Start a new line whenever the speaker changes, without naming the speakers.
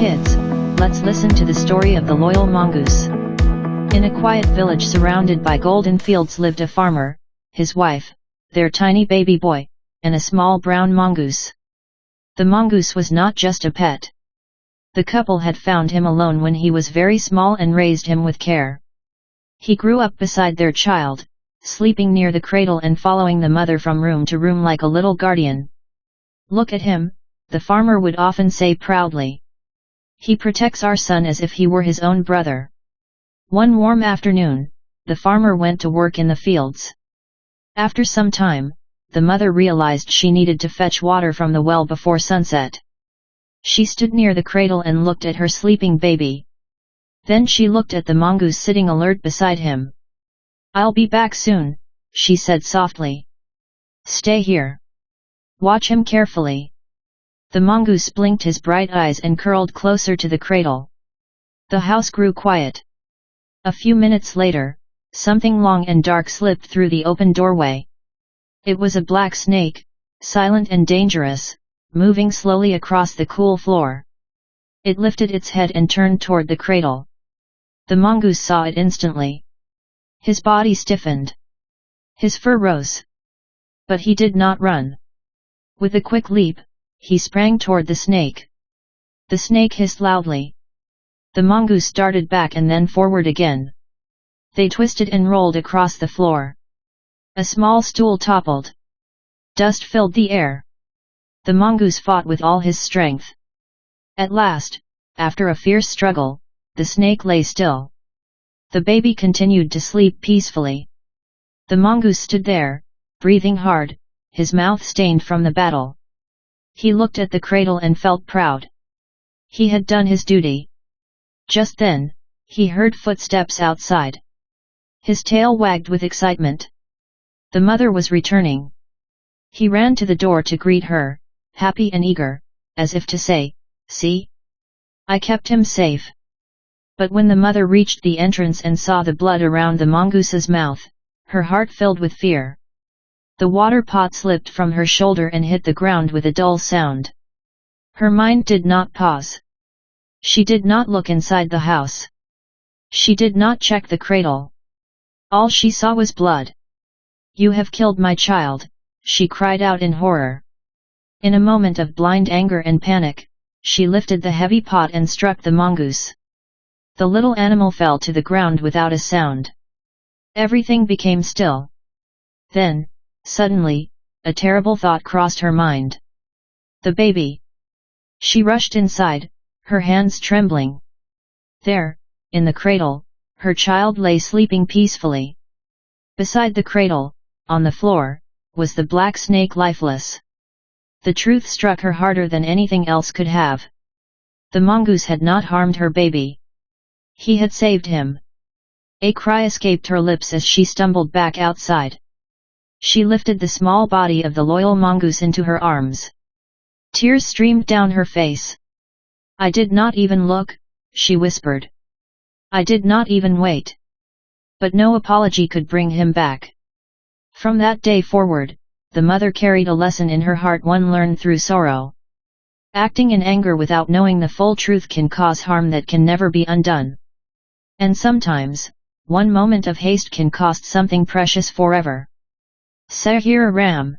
kids, let's listen to the story of the loyal mongoose. In a quiet village surrounded by golden fields lived a farmer, his wife, their tiny baby boy, and a small brown mongoose. The mongoose was not just a pet. The couple had found him alone when he was very small and raised him with care. He grew up beside their child, sleeping near the cradle and following the mother from room to room like a little guardian. "Look at him," the farmer would often say proudly. "He protects our son as if he were his own brother." One warm afternoon, the farmer went to work in the fields. After some time, the mother realized she needed to fetch water from the well before sunset. She stood near the cradle and looked at her sleeping baby. Then she looked at the mongoose sitting alert beside him. "I'll be back soon," she said softly. "Stay here. Watch him carefully." The mongoose blinked his bright eyes and curled closer to the cradle. The house grew quiet. A few minutes later, something long and dark slipped through the open doorway. It was a black snake, silent and dangerous, moving slowly across the cool floor. It lifted its head and turned toward the cradle. The mongoose saw it instantly. His body stiffened. His fur rose. But he did not run. With a quick leap, he sprang toward the snake. The snake hissed loudly. The mongoose started back and then forward again. They twisted and rolled across the floor. A small stool toppled. Dust filled the air. The mongoose fought with all his strength. At last, after a fierce struggle, the snake lay still. The baby continued to sleep peacefully. The mongoose stood there, breathing hard, his mouth stained from the battle. He looked at the cradle and felt proud. He had done his duty. Just then, he heard footsteps outside. His tail wagged with excitement. The mother was returning. He ran to the door to greet her, happy and eager, as if to say, "See? I kept him safe." But when the mother reached the entrance and saw the blood around the mongoose's mouth, her heart filled with fear. The water pot slipped from her shoulder and hit the ground with a dull sound. Her mind did not pause. She did not look inside the house. She did not check the cradle. All she saw was blood. "You have killed my child," she cried out in horror. In a moment of blind anger and panic, she lifted the heavy pot and struck the mongoose. The little animal fell to the ground without a sound. Everything became still. Then, suddenly, a terrible thought crossed her mind. The baby. She rushed inside, her hands trembling. There, in the cradle, her child lay sleeping peacefully. Beside the cradle, on the floor, was the black snake lifeless. The truth struck her harder than anything else could have. The mongoose had not harmed her baby. He had saved him. A cry escaped her lips as she stumbled back outside. She lifted the small body of the loyal mongoose into her arms. Tears streamed down her face. "I did not even look," she whispered. "I did not even wait." But no apology could bring him back. From that day forward, the mother carried a lesson in her heart, one learned through sorrow. Acting in anger without knowing the full truth can cause harm that can never be undone. And sometimes, one moment of haste can cost something precious forever. Sai Hira Bal.